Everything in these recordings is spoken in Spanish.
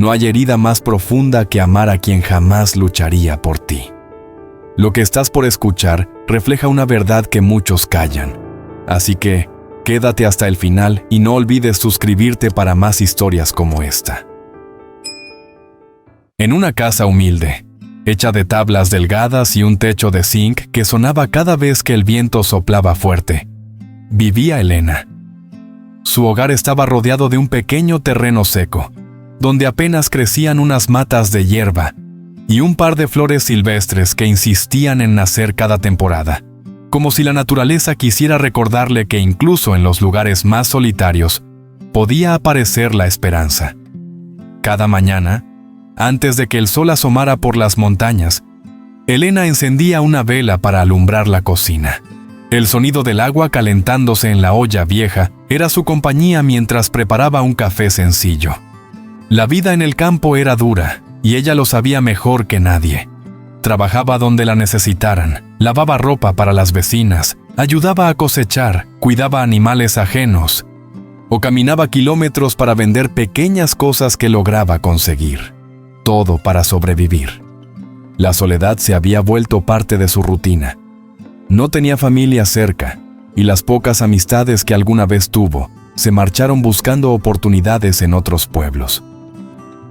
No hay herida más profunda que amar a quien jamás lucharía por ti. Lo que estás por escuchar refleja una verdad que muchos callan. Así que, quédate hasta el final y no olvides suscribirte para más historias como esta. En una casa humilde, hecha de tablas delgadas y un techo de zinc que sonaba cada vez que el viento soplaba fuerte, vivía Elena. Su hogar estaba rodeado de un pequeño terreno seco, donde apenas crecían unas matas de hierba y un par de flores silvestres que insistían en nacer cada temporada, como si la naturaleza quisiera recordarle que incluso en los lugares más solitarios podía aparecer la esperanza. Cada mañana, antes de que el sol asomara por las montañas, Elena encendía una vela para alumbrar la cocina. El sonido del agua calentándose en la olla vieja era su compañía mientras preparaba un café sencillo. La vida en el campo era dura, y ella lo sabía mejor que nadie. Trabajaba donde la necesitaran, lavaba ropa para las vecinas, ayudaba a cosechar, cuidaba animales ajenos, o caminaba kilómetros para vender pequeñas cosas que lograba conseguir. Todo para sobrevivir. La soledad se había vuelto parte de su rutina. No tenía familia cerca, y las pocas amistades que alguna vez tuvo se marcharon buscando oportunidades en otros pueblos.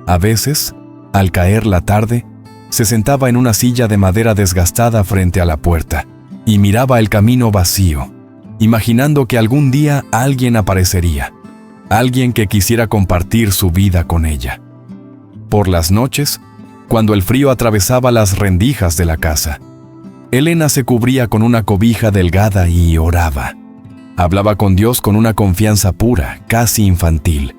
A veces, al caer la tarde, se sentaba en una silla de madera desgastada frente a la puerta y miraba el camino vacío, imaginando que algún día alguien aparecería, alguien que quisiera compartir su vida con ella. Por las noches, cuando el frío atravesaba las rendijas de la casa, Elena se cubría con una cobija delgada y oraba. Hablaba con Dios con una confianza pura, casi infantil.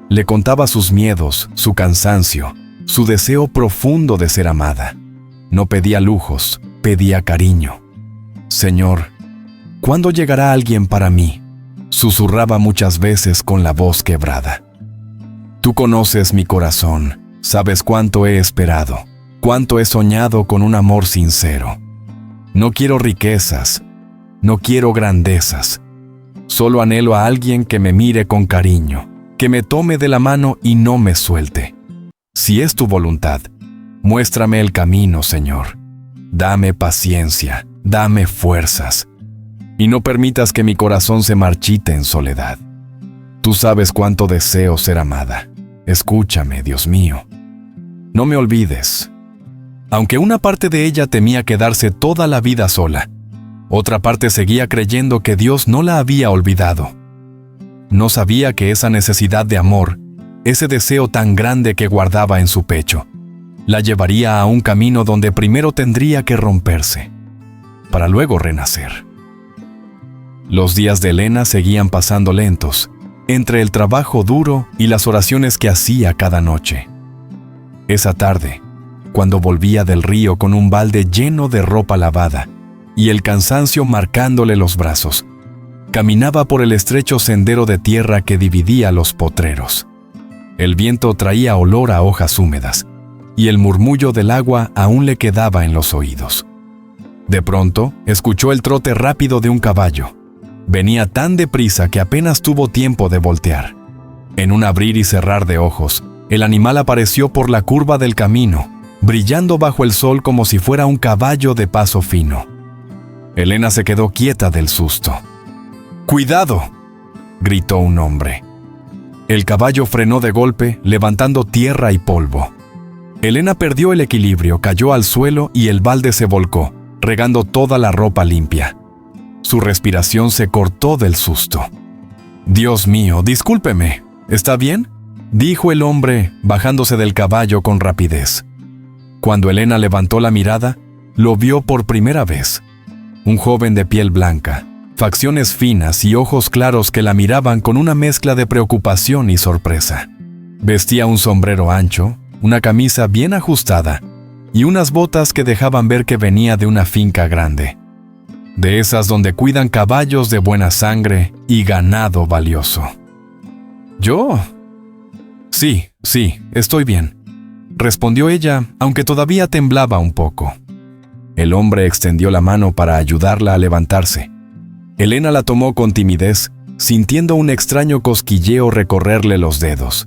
Le contaba sus miedos, su cansancio, su deseo profundo de ser amada. No pedía lujos, pedía cariño. Señor, ¿cuándo llegará alguien para mí? Susurraba muchas veces con la voz quebrada. Tú conoces mi corazón, sabes cuánto he esperado, cuánto he soñado con un amor sincero. No quiero riquezas, no quiero grandezas. Solo anhelo a alguien que me mire con cariño, que me tome de la mano y no me suelte. Si es tu voluntad, muéstrame el camino, Señor. Dame paciencia, dame fuerzas, y no permitas que mi corazón se marchite en soledad. Tú sabes cuánto deseo ser amada. Escúchame, Dios mío. No me olvides. Aunque una parte de ella temía quedarse toda la vida sola, otra parte seguía creyendo que Dios no la había olvidado. No sabía que esa necesidad de amor, ese deseo tan grande que guardaba en su pecho, la llevaría a un camino donde primero tendría que romperse, para luego renacer. Los días de Elena seguían pasando lentos, entre el trabajo duro y las oraciones que hacía cada noche. Esa tarde, cuando volvía del río con un balde lleno de ropa lavada y el cansancio marcándole los brazos, caminaba por el estrecho sendero de tierra que dividía los potreros. El viento traía olor a hojas húmedas y el murmullo del agua aún le quedaba en los oídos. De pronto, escuchó el trote rápido de un caballo. Venía tan deprisa que apenas tuvo tiempo de voltear. En un abrir y cerrar de ojos, el animal apareció por la curva del camino, brillando bajo el sol como si fuera un caballo de paso fino. Elena se quedó quieta del susto. ¡Cuidado!, gritó un hombre. El caballo frenó de golpe, levantando tierra y polvo. Elena perdió el equilibrio, cayó al suelo y el balde se volcó, regando toda la ropa limpia. Su respiración se cortó del susto. «Dios mío, discúlpeme, ¿está bien?», dijo el hombre, bajándose del caballo con rapidez. Cuando Elena levantó la mirada, lo vio por primera vez. Un joven de piel blanca, facciones finas y ojos claros que la miraban con una mezcla de preocupación y sorpresa. Vestía un sombrero ancho, una camisa bien ajustada y unas botas que dejaban ver que venía de una finca grande. De esas donde cuidan caballos de buena sangre y ganado valioso. ¿Yo? Sí, estoy bien», respondió ella, aunque todavía temblaba un poco. El hombre extendió la mano para ayudarla a levantarse. Elena la tomó con timidez, sintiendo un extraño cosquilleo recorrerle los dedos.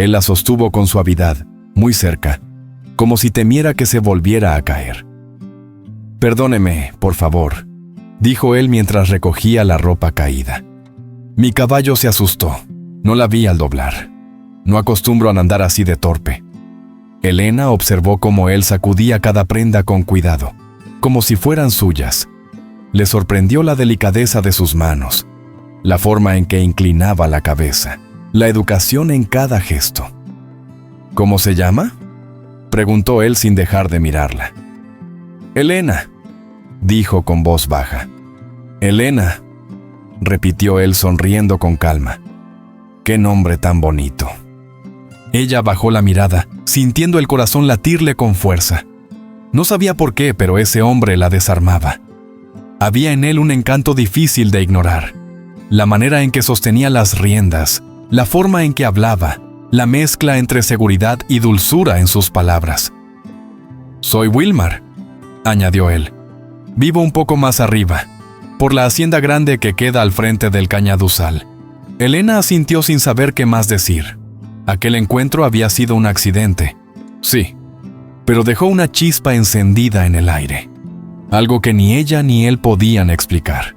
Él la sostuvo con suavidad, muy cerca, como si temiera que se volviera a caer. «Perdóneme, por favor», dijo él mientras recogía la ropa caída. «Mi caballo se asustó. No la vi al doblar. No acostumbro a andar así de torpe». Elena observó cómo él sacudía cada prenda con cuidado, como si fueran suyas. Le sorprendió la delicadeza de sus manos, la forma en que inclinaba la cabeza, la educación en cada gesto. «¿Cómo se llama?», preguntó él sin dejar de mirarla. «Elena», dijo con voz baja. «Elena», repitió él sonriendo con calma. «Qué nombre tan bonito». Ella bajó la mirada, sintiendo el corazón latirle con fuerza. No sabía por qué, pero ese hombre la desarmaba. Había en él un encanto difícil de ignorar. La manera en que sostenía las riendas, la forma en que hablaba, la mezcla entre seguridad y dulzura en sus palabras. «Soy Wilmar», añadió él. «Vivo un poco más arriba, por la hacienda grande que queda al frente del cañaduzal». Elena asintió sin saber qué más decir. Aquel encuentro había sido un accidente. Sí, pero dejó una chispa encendida en el aire. Algo que ni ella ni él podían explicar.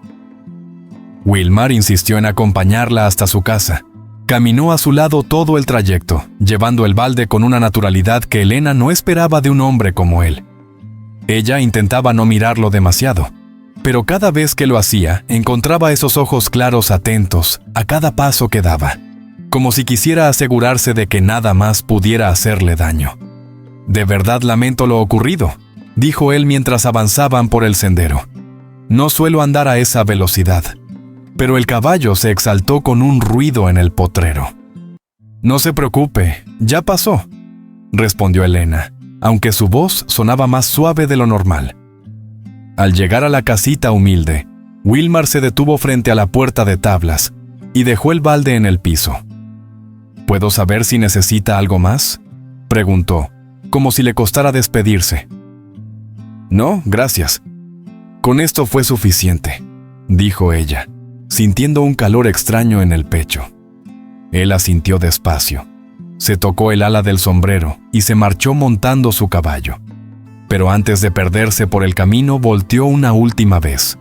Wilmar insistió en acompañarla hasta su casa. Caminó a su lado todo el trayecto, llevando el balde con una naturalidad que Elena no esperaba de un hombre como él. Ella intentaba no mirarlo demasiado, pero cada vez que lo hacía, encontraba esos ojos claros atentos a cada paso que daba, como si quisiera asegurarse de que nada más pudiera hacerle daño. «De verdad lamento lo ocurrido», dijo él mientras avanzaban por el sendero. «No suelo andar a esa velocidad». Pero el caballo se exaltó con un ruido en el potrero. «No se preocupe, ya pasó», respondió Elena, aunque su voz sonaba más suave de lo normal. Al llegar a la casita humilde, Wilmar se detuvo frente a la puerta de tablas y dejó el balde en el piso. «¿Puedo saber si necesita algo más?», preguntó, como si le costara despedirse. «No, gracias. Con esto fue suficiente», dijo ella, sintiendo un calor extraño en el pecho. Él asintió despacio. Se tocó el ala del sombrero y se marchó montando su caballo. Pero antes de perderse por el camino, volteó una última vez.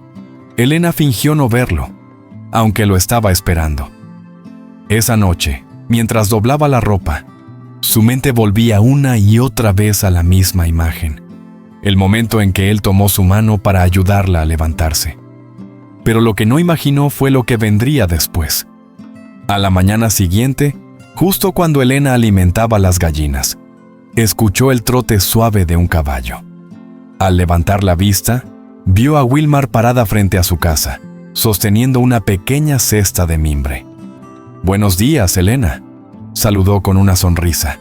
Elena fingió no verlo, aunque lo estaba esperando. Esa noche, mientras doblaba la ropa, su mente volvía una y otra vez a la misma imagen, el momento en que él tomó su mano para ayudarla a levantarse. Pero lo que no imaginó fue lo que vendría después. A la mañana siguiente, justo cuando Elena alimentaba las gallinas, escuchó el trote suave de un caballo. Al levantar la vista, vio a Wilmar parada frente a su casa, sosteniendo una pequeña cesta de mimbre. «Buenos días, Elena», saludó con una sonrisa.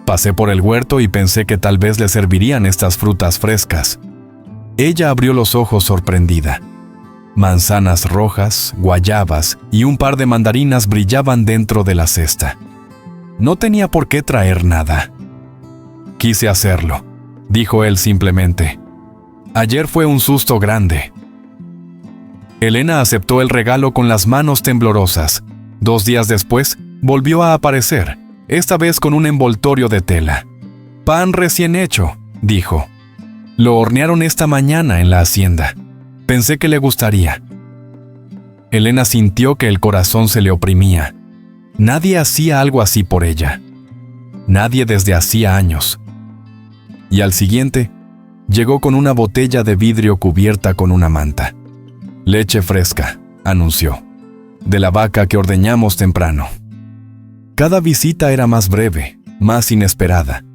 «Pasé por el huerto y pensé que tal vez le servirían estas frutas frescas». Ella abrió los ojos sorprendida. Manzanas rojas, guayabas y un par de mandarinas brillaban dentro de la cesta. No tenía por qué traer nada. «Quise hacerlo», dijo él simplemente. «Ayer fue un susto grande». Elena aceptó el regalo con las manos temblorosas. 2 días después, volvió a aparecer, esta vez con un envoltorio de tela. «Pan recién hecho», dijo. «Lo hornearon esta mañana en la hacienda. Pensé que le gustaría». Elena sintió que el corazón se le oprimía. Nadie hacía algo así por ella. Nadie desde hacía años. Y al siguiente, llegó con una botella de vidrio cubierta con una manta. «Leche fresca», anunció, «de la vaca que ordeñamos temprano». Cada visita era más breve, más inesperada,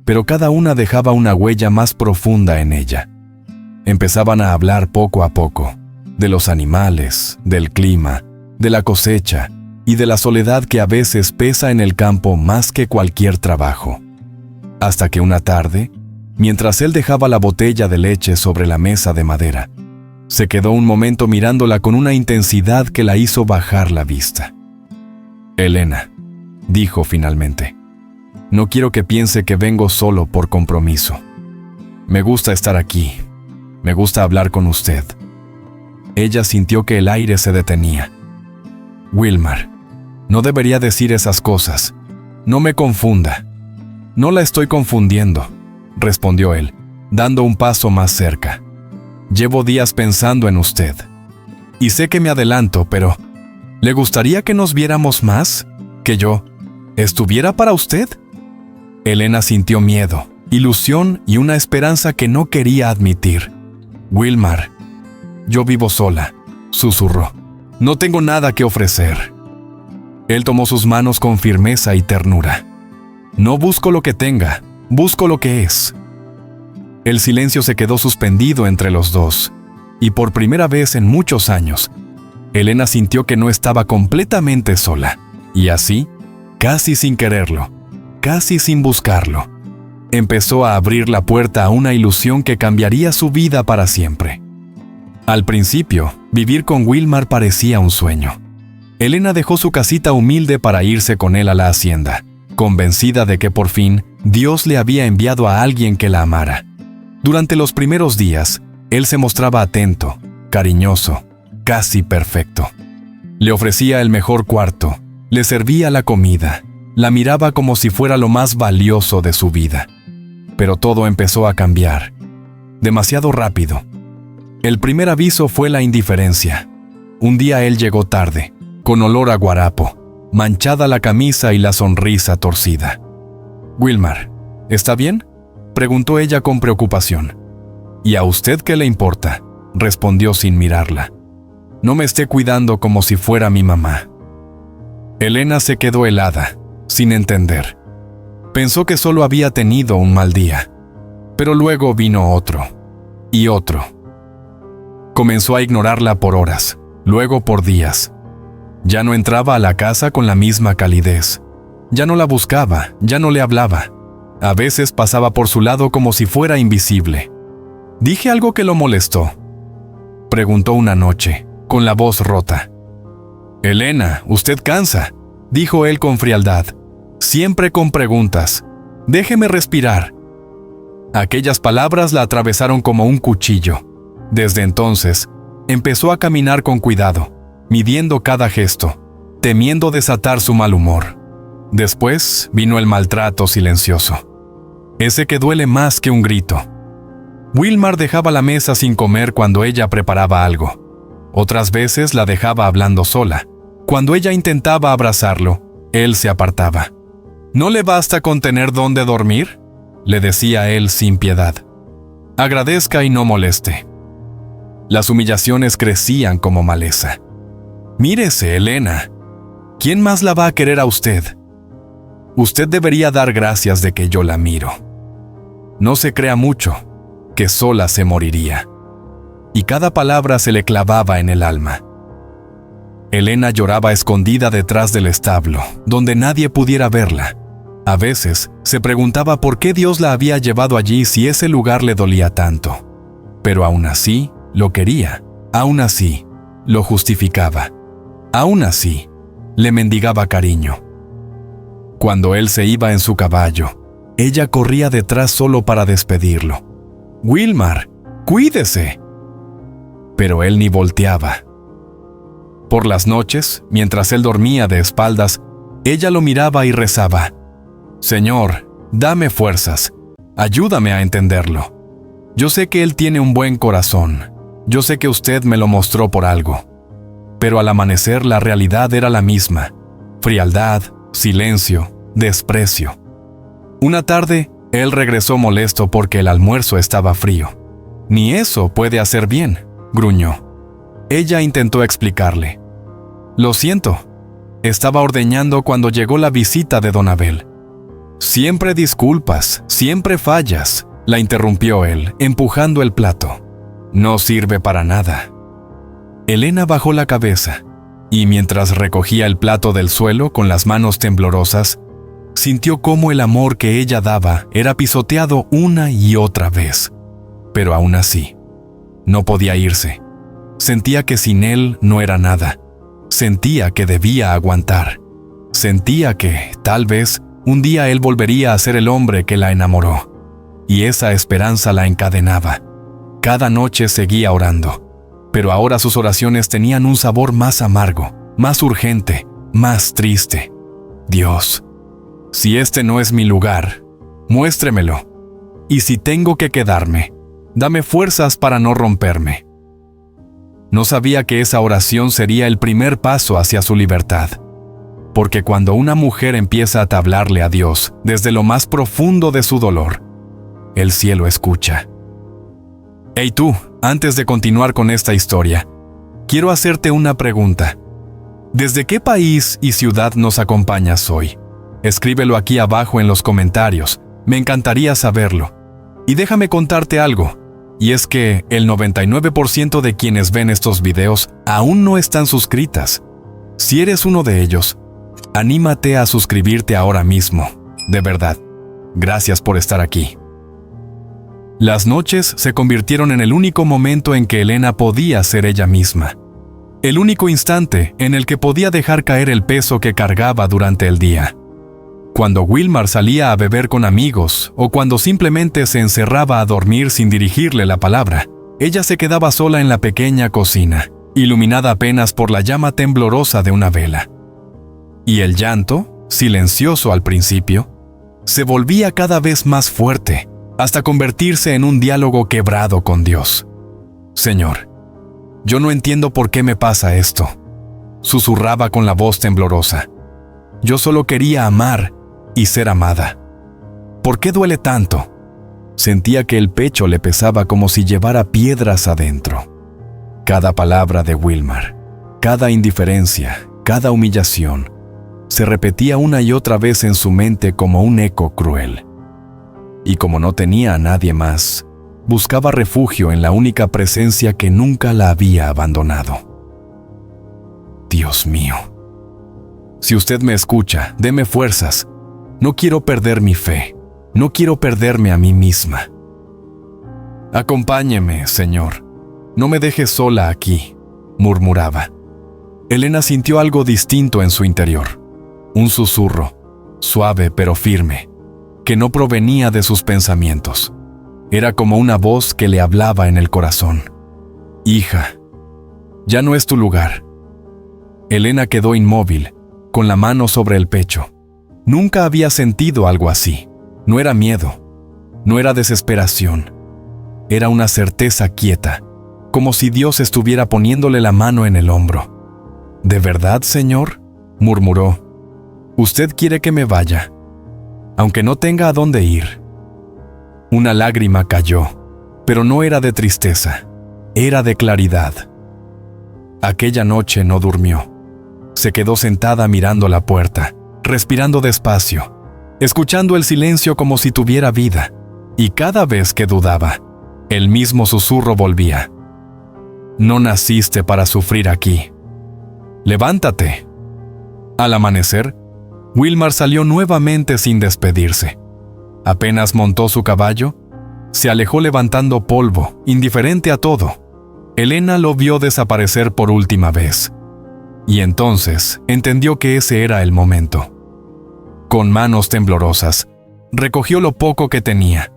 pero cada una dejaba una huella más profunda en ella. Empezaban a hablar poco a poco, de los animales, del clima, de la cosecha y de la soledad que a veces pesa en el campo más que cualquier trabajo. Hasta que una tarde, mientras él dejaba la botella de leche sobre la mesa de madera, se quedó un momento mirándola con una intensidad que la hizo bajar la vista. «Elena», dijo finalmente, «no quiero que piense que vengo solo por compromiso. Me gusta estar aquí. Me gusta hablar con usted». Ella sintió que el aire se detenía. «Wilmar, no debería decir esas cosas. No me confunda. No la estoy confundiendo, respondió él, dando un paso más cerca. Llevo días pensando en usted. Y sé que me adelanto, pero ¿le gustaría que nos viéramos más? ¿Que yo estuviera para usted? Elena sintió miedo, ilusión y una esperanza que no quería admitir. Wilmar, yo vivo sola, susurró. No tengo nada que ofrecer. Él tomó sus manos con firmeza y ternura. No busco lo que tenga, busco lo que es. El silencio se quedó suspendido entre los dos, y por primera vez en muchos años, Elena sintió que no estaba completamente sola, y así, casi sin quererlo, casi sin buscarlo, empezó a abrir la puerta a una ilusión que cambiaría su vida para siempre. Al principio, vivir con Wilmar parecía un sueño. Elena dejó su casita humilde para irse con él a la hacienda, convencida de que por fin Dios le había enviado a alguien que la amara. Durante los primeros días, él se mostraba atento, cariñoso, casi perfecto. Le ofrecía el mejor cuarto, le servía la comida, la miraba como si fuera lo más valioso de su vida. Pero todo empezó a cambiar, demasiado rápido. El primer aviso fue la indiferencia. Un día él llegó tarde, con olor a guarapo, manchada la camisa y la sonrisa torcida. «Wilmar, ¿está bien?», preguntó ella con preocupación. «¿Y a usted qué le importa?», respondió sin mirarla. «No me esté cuidando como si fuera mi mamá». Elena se quedó helada, sin entender. Pensó que solo había tenido un mal día, pero luego vino otro, y otro. Comenzó a ignorarla por horas, luego por días. Ya no entraba a la casa con la misma calidez. Ya no la buscaba, ya no le hablaba. A veces pasaba por su lado como si fuera invisible. «¿Dije algo que lo molestó?», preguntó una noche, con la voz rota. «Elena, usted cansa», dijo él con frialdad. «Siempre con preguntas. Déjeme respirar». Aquellas palabras la atravesaron como un cuchillo. Desde entonces, empezó a caminar con cuidado, midiendo cada gesto, temiendo desatar su mal humor. Después vino el maltrato silencioso, ese que duele más que un grito. Wilmar dejaba la mesa sin comer cuando ella preparaba algo. Otras veces la dejaba hablando sola. Cuando ella intentaba abrazarlo, él se apartaba. «¿No le basta con tener dónde dormir?», le decía él sin piedad. «Agradezca y no moleste». Las humillaciones crecían como maleza. «Mírese, Elena. ¿Quién más la va a querer a usted? Usted debería dar gracias de que yo la miro. No se crea mucho, que sola se moriría». Y cada palabra se le clavaba en el alma. Elena lloraba escondida detrás del establo, donde nadie pudiera verla. A veces se preguntaba por qué Dios la había llevado allí si ese lugar le dolía tanto. Pero aún así, lo quería. Aún así, lo justificaba. Aún así, le mendigaba cariño. Cuando él se iba en su caballo, ella corría detrás solo para despedirlo. «Wilmar, cuídese». Pero él ni volteaba. Por las noches, mientras él dormía de espaldas, ella lo miraba y rezaba: «Señor, dame fuerzas, ayúdame a entenderlo. Yo sé que él tiene un buen corazón, yo sé que usted me lo mostró por algo». Pero al amanecer la realidad era la misma: frialdad, silencio, desprecio. Una tarde, él regresó molesto porque el almuerzo estaba frío. «Ni eso puede hacer bien», gruñó. Ella intentó explicarle. «Lo siento, estaba ordeñando cuando llegó la visita de don Abel». «Siempre disculpas, siempre fallas», la interrumpió él, empujando el plato. «No sirve para nada». Elena bajó la cabeza, y mientras recogía el plato del suelo con las manos temblorosas, sintió cómo el amor que ella daba era pisoteado una y otra vez. Pero aún así, no podía irse. Sentía que sin él no era nada. Sentía que debía aguantar. Sentía que, tal vez, un día él volvería a ser el hombre que la enamoró. Y esa esperanza la encadenaba. Cada noche seguía orando. Pero ahora sus oraciones tenían un sabor más amargo, más urgente, más triste. Dios, Si este no es mi lugar, muéstremelo. Y si tengo que quedarme, dame fuerzas para no romperme. No sabía que esa oración sería el primer paso hacia su libertad. Porque cuando una mujer empieza a hablarle a Dios desde lo más profundo de su dolor, el cielo escucha. Hey tú, antes de continuar con esta historia, quiero hacerte una pregunta. ¿Desde qué país y ciudad nos acompañas hoy? Escríbelo aquí abajo en los comentarios, me encantaría saberlo. Y déjame contarte algo, y es que el 99% de quienes ven estos videos aún no están suscritas. Si eres uno de ellos, anímate a suscribirte ahora mismo. De verdad, gracias por estar aquí. Las noches se convirtieron en el único momento en que Elena podía ser ella misma. El único instante en el que podía dejar caer el peso que cargaba durante el día. Cuando Wilmar salía a beber con amigos o cuando simplemente se encerraba a dormir sin dirigirle la palabra, ella se quedaba sola en la pequeña cocina, iluminada apenas por la llama temblorosa de una vela. Y el llanto, silencioso al principio, se volvía cada vez más fuerte, hasta convertirse en un diálogo quebrado con Dios. Señor, yo no entiendo por qué me pasa esto, susurraba con la voz temblorosa. Yo solo quería amar y ser amada. ¿Por qué duele tanto? Sentía que el pecho le pesaba como si llevara piedras adentro. Cada palabra de Wilmar, cada indiferencia, cada humillación, se repetía una y otra vez en su mente como un eco cruel. Y como no tenía a nadie más, buscaba refugio en la única presencia que nunca la había abandonado. Dios mío. Si usted me escucha, deme fuerzas. No quiero perder mi fe. No quiero perderme a mí misma. Acompáñeme, Señor. No me dejes sola aquí, murmuraba. Elena sintió algo distinto en su interior. Un susurro, suave pero firme, que no provenía de sus pensamientos. Era como una voz que le hablaba en el corazón. Hija, ya no es tu lugar. Elena quedó inmóvil, con la mano sobre el pecho. Nunca había sentido algo así. No era miedo, no era desesperación. Era una certeza quieta, como si Dios estuviera poniéndole la mano en el hombro. ¿De verdad, Señor?, murmuró. Usted quiere que me vaya, aunque no tenga a dónde ir. Una lágrima cayó, pero no era de tristeza, era de claridad. Aquella noche no durmió. Se quedó sentada mirando la puerta, respirando despacio, escuchando el silencio como si tuviera vida, y cada vez que dudaba, el mismo susurro volvía. No naciste para sufrir aquí. Levántate. Al amanecer, Wilmar salió nuevamente sin despedirse. Apenas montó su caballo, se alejó levantando polvo, indiferente a todo. Elena lo vio desaparecer por última vez. Y entonces entendió que ese era el momento. Con manos temblorosas, recogió lo poco que tenía.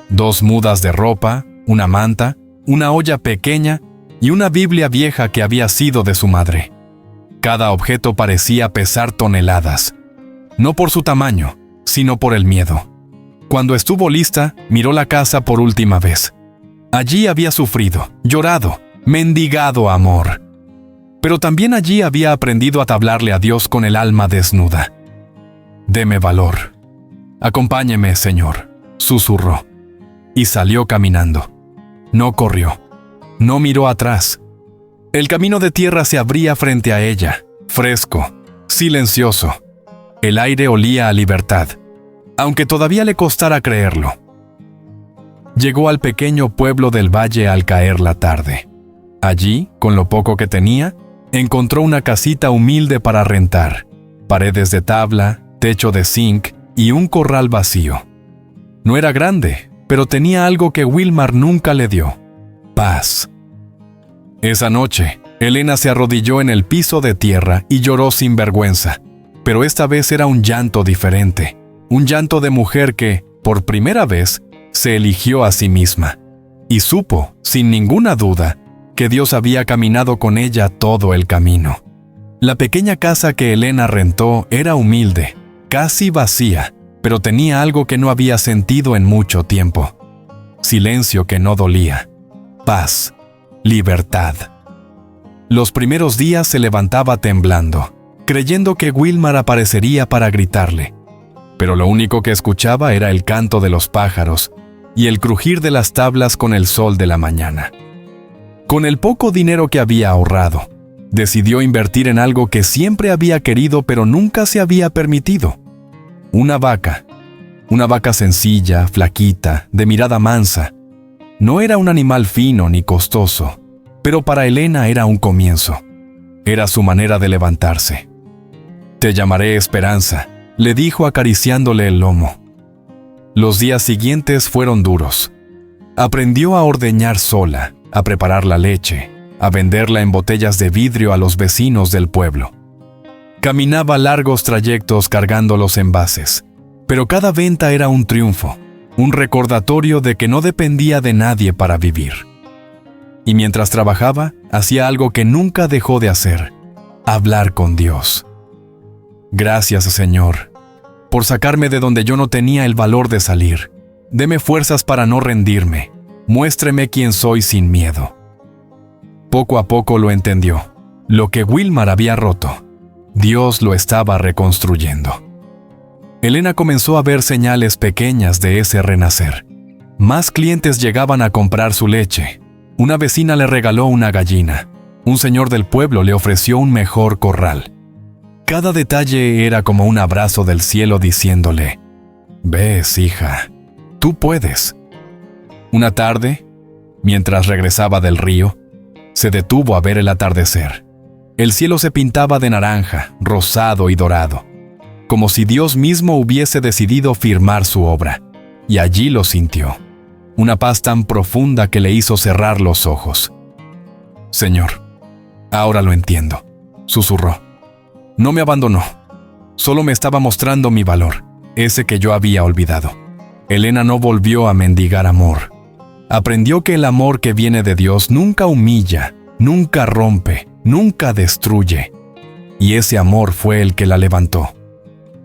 2 mudas de ropa, una manta, una olla pequeña y una Biblia vieja que había sido de su madre. Cada objeto parecía pesar toneladas. No por su tamaño, sino por el miedo. Cuando estuvo lista, miró la casa por última vez. Allí había sufrido, llorado, mendigado amor. Pero también allí había aprendido a hablarle a Dios con el alma desnuda. «Deme valor. Acompáñeme, Señor», susurró. Y salió caminando. No corrió. No miró atrás. El camino de tierra se abría frente a ella, fresco, silencioso. El aire olía a libertad, aunque todavía le costara creerlo. Llegó al pequeño pueblo del valle al caer la tarde. Allí, con lo poco que tenía, encontró una casita humilde para rentar, paredes de tabla, techo de zinc y un corral vacío. No era grande, pero tenía algo que Wilmar nunca le dio: paz. Esa noche, Elena se arrodilló en el piso de tierra y lloró sin vergüenza, pero esta vez era un llanto diferente, un llanto de mujer que, por primera vez, se eligió a sí misma, y supo, sin ninguna duda, que Dios había caminado con ella todo el camino. La pequeña casa que Elena rentó era humilde, casi vacía, pero tenía algo que no había sentido en mucho tiempo. Silencio que no dolía. Paz. Libertad. Los primeros días se levantaba temblando, creyendo que Wilmar aparecería para gritarle. Pero lo único que escuchaba era el canto de los pájaros y el crujir de las tablas con el sol de la mañana. Con el poco dinero que había ahorrado, decidió invertir en algo que siempre había querido pero nunca se había permitido. Una vaca sencilla, flaquita, de mirada mansa. No era un animal fino ni costoso, pero para Elena era un comienzo. Era su manera de levantarse. «Te llamaré Esperanza», le dijo acariciándole el lomo. Los días siguientes fueron duros. Aprendió a ordeñar sola, a preparar la leche, a venderla en botellas de vidrio a los vecinos del pueblo. Caminaba largos trayectos cargando los envases, pero cada venta era un triunfo, un recordatorio de que no dependía de nadie para vivir. Y mientras trabajaba, hacía algo que nunca dejó de hacer: hablar con Dios. «Gracias, Señor, por sacarme de donde yo no tenía el valor de salir. Deme fuerzas para no rendirme. Muéstreme quién soy sin miedo». Poco a poco lo entendió. Lo que Wilmar había roto, Dios lo estaba reconstruyendo. Elena comenzó a ver señales pequeñas de ese renacer. Más clientes llegaban a comprar su leche. Una vecina le regaló una gallina. Un señor del pueblo le ofreció un mejor corral. Cada detalle era como un abrazo del cielo diciéndole: «Ves, hija, tú puedes». Una tarde, mientras regresaba del río, se detuvo a ver el atardecer. El cielo se pintaba de naranja, rosado y dorado, como si Dios mismo hubiese decidido firmar su obra, y allí lo sintió. Una paz tan profunda que le hizo cerrar los ojos. «Señor, ahora lo entiendo», susurró. «No me abandonó, solo me estaba mostrando mi valor, ese que yo había olvidado». Elena no volvió a mendigar amor. Aprendió que el amor que viene de Dios nunca humilla, nunca rompe, nunca destruye. Y ese amor fue el que la levantó.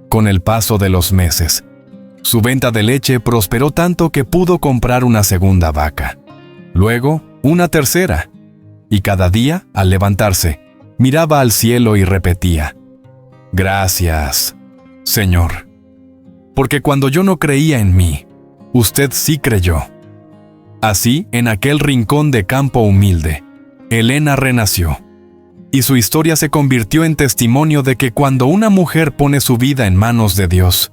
Con el paso de los meses, su venta de leche prosperó tanto que pudo comprar una segunda vaca. Luego, una tercera. Y cada día, al levantarse, miraba al cielo y repetía: «Gracias, Señor. Porque cuando yo no creía en mí, usted sí creyó». Así, en aquel rincón de campo humilde, Elena renació. Y su historia se convirtió en testimonio de que cuando una mujer pone su vida en manos de Dios,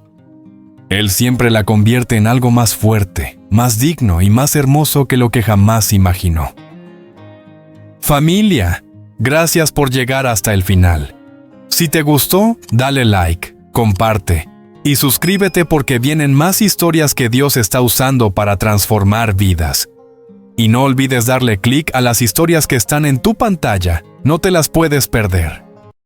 Él siempre la convierte en algo más fuerte, más digno y más hermoso que lo que jamás imaginó. Familia, gracias por llegar hasta el final. Si te gustó, dale like, comparte y suscríbete porque vienen más historias que Dios está usando para transformar vidas. Y no olvides darle clic a las historias que están en tu pantalla, no te las puedes perder.